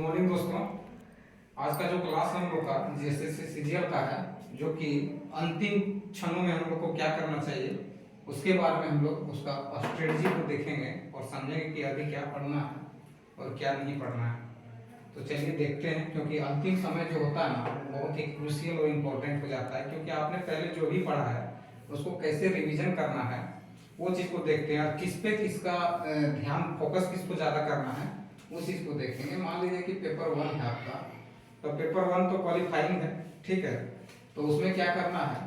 Morning दोस्तों। आज का जो क्लास हम लोग का जीएसएससी सीजीएल का है, जो कि अंतिम क्षणों में हम लोग को क्या करना चाहिए उसके बारे में हम लोग उसका स्ट्रेटजी को देखेंगे और समझेंगे कि अभी क्या पढ़ना है और क्या नहीं पढ़ना है। तो चलिए देखते हैं, क्योंकि अंतिम समय जो होता है ना बहुत ही क्रूशियल और इम्पोर्टेंट हो जाता है, क्योंकि आपने पहले जो भी पढ़ा है उसको कैसे रिवीजन करना है वो चीज़ को देखते हैं। किस पे किसका ध्यान फोकस किसको ज़्यादा करना है उस चीज़ को देखेंगे। मान लीजिए कि पेपर 1 है आपका, तो पेपर 1 तो क्वालिफाइंग है, ठीक है। तो उसमें क्या करना है,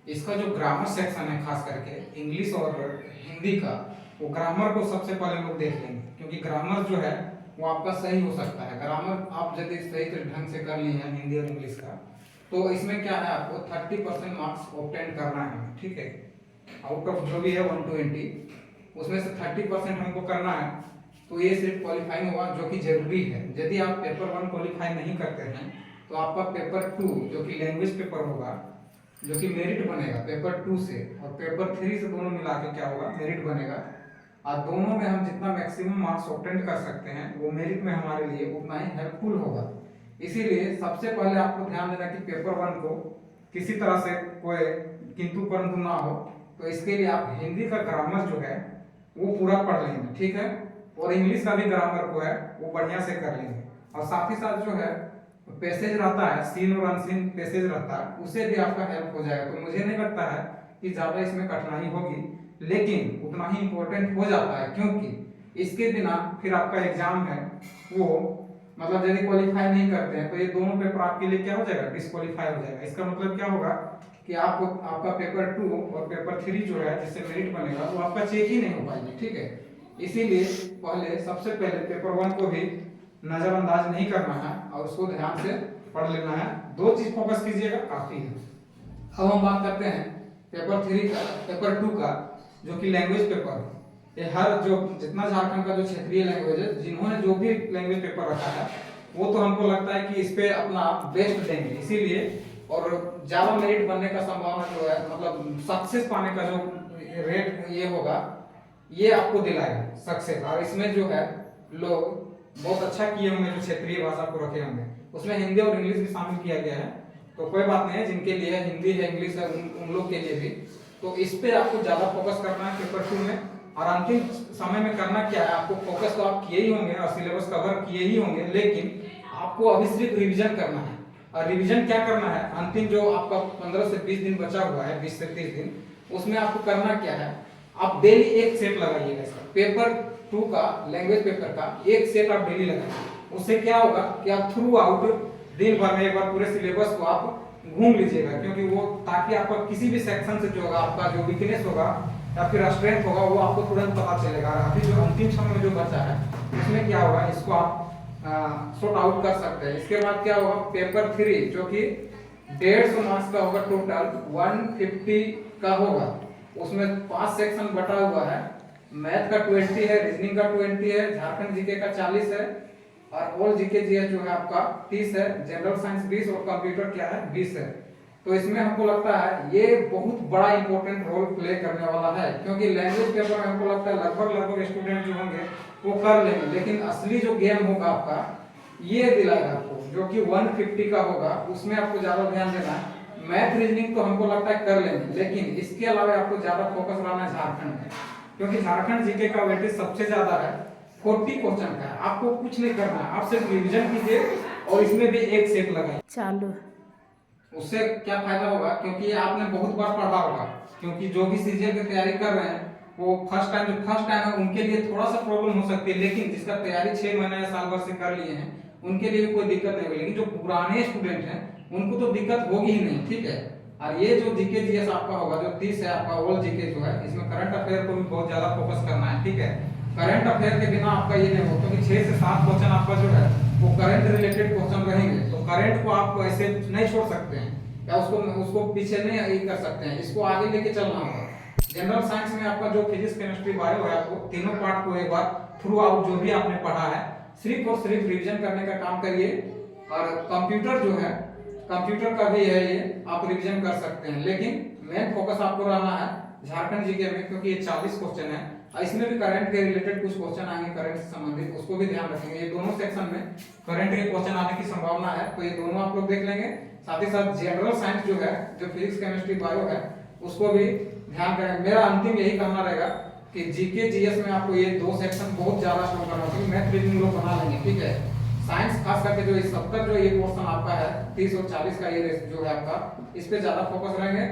इसका जो ग्रामर सेक्शन है खास करके इंग्लिश और हिंदी का, वो ग्रामर को सबसे पहले लोग देख लेंगे, क्योंकि ग्रामर जो है वो आपका सही हो सकता है। ग्रामर आप यदि सही ढंग से कर लिए हैं हिंदी और इंग्लिश का, तो इसमें क्या है आपको 30% मार्क्स ऑब्टेन करना है, ठीक है। आउट ऑफ जो भी है 120 उसमें से 30% हमको करना है, तो ये सिर्फ क्वालिफाइंग होगा, जो कि जरूरी है। यदि आप पेपर 1 क्वालिफाई नहीं करते हैं तो आपका पेपर 2 जो कि लैंग्वेज पेपर होगा, जो कि मेरिट बनेगा पेपर 2 से, और पेपर 3 से दोनों मिला के क्या होगा, मेरिट बनेगा। और दोनों में हम जितना मैक्सिमम मार्क्स ऑब्टेन कर सकते हैं वो मेरिट में हमारे लिए उतना ही हेल्पफुल होगा। इसीलिए सबसे पहले आपको ध्यान देना कि पेपर 1 को किसी तरह से कोई किंतु परंतु ना हो, तो इसके लिए आप हिंदी का ग्रामर जो है वो पूरा पढ़ लेंगे, ठीक है। और इंग्लिश का भी ग्रामर को है वो बढ़िया से कर लेंगे। और साथ ही साथ जो है पैसेज रहता है, सीन और अनसीन पैसेज रहता है, उसे भी आपका हेल्प हो जाएगा। तो मुझे नहीं लगता है कि ज़्यादा इसमें कठिनाई होगी, लेकिन उतना ही इम्पोर्टेंट हो जाता है, क्योंकि इसके बिना फिर आपका एग्जाम है वो मतलब यदि क्वालिफाई नहीं करते हैं तो ये दोनों पेपर आपके लिए क्या हो जाएगा, डिस्क्वालीफाई हो जाएगा। इसका मतलब क्या होगा कि आपका पेपर 2 और पेपर 3 जो है जिससे मेरिट बनेगा वो आपका चेक ही नहीं हो पाएंगे, ठीक है। इसीलिए सबसे पहले पेपर 1 को भी नजरअंदाज नहीं करना है और उसको ध्यान से पढ़ लेना है। 2 चीज फोकस कीजिएगा, काफी है। अब हम बात करते हैं पेपर 3 का, पेपर 2 का, जो कि लैंग्वेज पेपर है। ये हर जो जितना झारखंड का जो क्षेत्रीय लैंग्वेज है, जिन्होंने जो भी लैंग्वेज पेपर रखा है वो तो हमको लगता है कि इस पे अपना बेस्ट देंगे, इसीलिए और ज्यादा मेरिट बनने का संभावना जो है, मतलब सक्सेस पाने का जो रेट ये होगा, ये आपको दिलाएगा सक्सेस। और इसमें जो है लोग बहुत अच्छा किए होंगे, जो क्षेत्रीय भाषा को रखे होंगे, उसमें हिंदी और इंग्लिश भी शामिल किया गया है। तो कोई बात नहीं है, जिनके लिए हिंदी है इंग्लिश है उन लोग के लिए भी, तो इस पे आपको ज्यादा फोकस करना है पेपर 2 में। और अंतिम समय में करना क्या है, आपको फोकस तो आप किए ही होंगे और सिलेबस कवर किए ही होंगे, लेकिन आपको अभी सिर्फ रिविजन करना है। और रिविजन क्या करना है, अंतिम जो आपका 15 से 20 दिन बचा हुआ है, 20 से 30 दिन, उसमें आपको करना क्या है, आप डेली एक सेट लगाइएगा इसका। पेपर 2 का लैंग्वेज पेपर का एक सेट आप डेली लगाइए। उससे क्या होगा कि आप थ्रू आउट दिन भर में एक बार पूरे सिलेबस को आप घूम लीजिएगा, क्योंकि वो ताकि आपका किसी भी सेक्शन से जो होगा, आपका जो वीकनेस होगा या फिर स्ट्रेंथ होगा, वो आपको तुरंत पता चलेगा। अभी जो अंतिम समय में जो बचा है उसमें क्या होगा, इसको आप सॉर्ट आउट कर सकते हैं। इसके बाद क्या होगा, पेपर 3 जो कि 150 मार्क्स का होगा, टोटल 150 का होगा। उसमें 5 सेक्शन बटा हुआ है। मैथ का 20 है, रीजनिंग का 20 है, झारखंड जीके का 40 है, और ऑल जीके जीएस जो है आपका 30 है, जनरल साइंस 20 और कंप्यूटर क्या है 20 है। तो इसमें हमको लगता है ये बहुत बड़ा इंपॉर्टेंट रोल प्ले करने वाला है, क्योंकि लैंग्वेज पेपर में हमको लगता है लगभग स्टूडेंट जो होंगे वो कर लेंगे, लेकिन असली जो गेम होगा आपका ये दिलाएगा आपको, जो कि 150 का होगा। उसमें आपको ज्यादा ध्यान देना है। मैथ रीजनिंग तो हमको लगता है कर लेंगे, लेकिन इसके अलावा आपको ज्यादा फोकस रहना है झारखंड में, क्योंकि झारखंड जीके का वेटेज सबसे ज्यादा है, 40 क्वेश्चन का है। आपको कुछ नहीं करना है, आप सिर्फ रिवीजन कीजिए और इसमें भी एक सेट लगाइए चालू। उससे क्या फायदा होगा, क्योंकि आपने बहुत बार पढ़ा होगा, क्योंकि जो भी सीजीएल की तैयारी कर रहे हैं वो फर्स्ट टाइम है उनके लिए थोड़ा सा प्रॉब्लम हो सकती है, लेकिन जिसका तैयारी 6 महीने या साल भर से कर लिए हैं उनके लिए कोई दिक्कत नहीं होगी। लेकिन जो पुराने स्टूडेंट हैं उनको तो दिक्कत होगी ही नहीं, ठीक है। और ये जो जीके जीएस आपका होगा जो 30 है आपका ओल्ड जीके जो है, इसमें करंट अफेयर को भी बहुत ज्यादा फोकस करना है, ठीक है। करंट अफेयर के बिना आपका ये नहीं हो, क्योंकि 6 से 7 क्वेश्चन आपका जो है वो करंट रिलेटेड क्वेश्चन रहेंगे। तो करंट को आप ऐसे नहीं छोड़ सकते हैं या उसको पीछे नहीं कर सकते हैं, इसको आगे लेके चलना होगा। जनरल साइंस में आपका जो फिजिक्स केमिस्ट्री बायो है, आपको तीनों पार्ट को एक बार थ्रू आउट जो भी आपने पढ़ा है सिर्फ और सिर्फ रिवीजन करने का काम करिए। और कंप्यूटर जो है, कंप्यूटर का भी है ये, आप रिवीजन कर सकते हैं, लेकिन मेन फोकस आपको रहना है झारखंड जीके में, क्योंकि ये 40 क्वेश्चन है इसमें भी करंट के रिलेटेड कुछ क्वेश्चन आएंगे, करंट से संबंधित, उसको भी ध्यान रखेंगे। ये दोनों सेक्शन में करंट के क्वेश्चन आने की संभावना है, तो ये दोनों आप लोग देख लेंगे। साथ ही साथ जनरल साइंस जो है, जो फिजिक्स केमिस्ट्री बायो है, उसको भी ध्यान करेंगे। मेरा अंतिम यही कहना रहेगा कि जीके जीएस में आपको ये दो सेक्शन बहुत ज्यादा स्ट्रॉन्ग करना चाहिए। मैथ रीजनिंग लोग बना लेंगे, ठीक है। साइंस खास करके जो 70 जो ये पोर्शन आपका है, 30 और 40 का ये जो है आपका, इस पे ज्यादा फोकस रहेंगे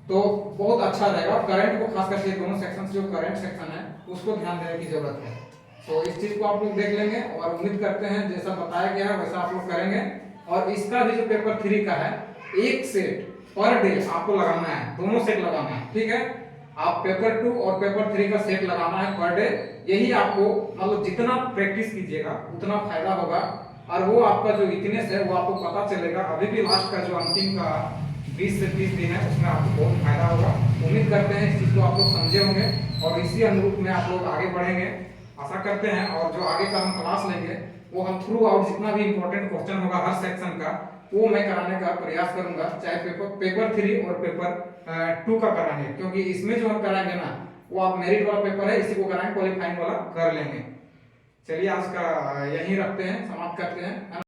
तो बहुत अच्छा रहेगा। करंट को खास करके दोनों सेक्शन जो करंट सेक्शन है उसको ध्यान देने की जरूरत है। तो इस चीज को आप लोग देख लेंगे और उम्मीद करते हैं जैसा बताया गया है वैसा आप लोग करेंगे। और इसका भी जो पेपर 3 का है, एक सेट पर डे आपको लगाना है, दोनों सेट लगाना है, ठीक है। आप पेपर 2 और पेपर 3 का सेट लगाना है पर डे। यही आपको मतलब जितना प्रैक्टिस कीजिएगा उतना फायदा होगा, और वो आपका जो वीकनेस है वो आपको पता चलेगा। अभी भी लास्ट का जो अंतिम का 20 से 30 दिन है उसमें आपको बहुत फायदा होगा। उम्मीद करते हैं इस चीज को आप लोग समझे होंगे और इसी अनुरूप में आप लोग आगे बढ़ेंगे, आशा करते हैं। और जो आगे का हम क्लास लेंगे वो हम थ्रू आउट जितना भी इंपॉर्टेंट क्वेश्चन होगा हर सेक्शन का, वो मैं कराने का प्रयास करूंगा, चाहे पेपर 3 और पेपर 2 का कराएंगे। क्योंकि इसमें जो हम कराएंगे ना, वो आप मेरिट वाला पेपर है, इसी को कराएंगे, क्वालिफाइंग वाला कर लेंगे। चलिए आज का यहीं रखते हैं, समाप्त करते हैं।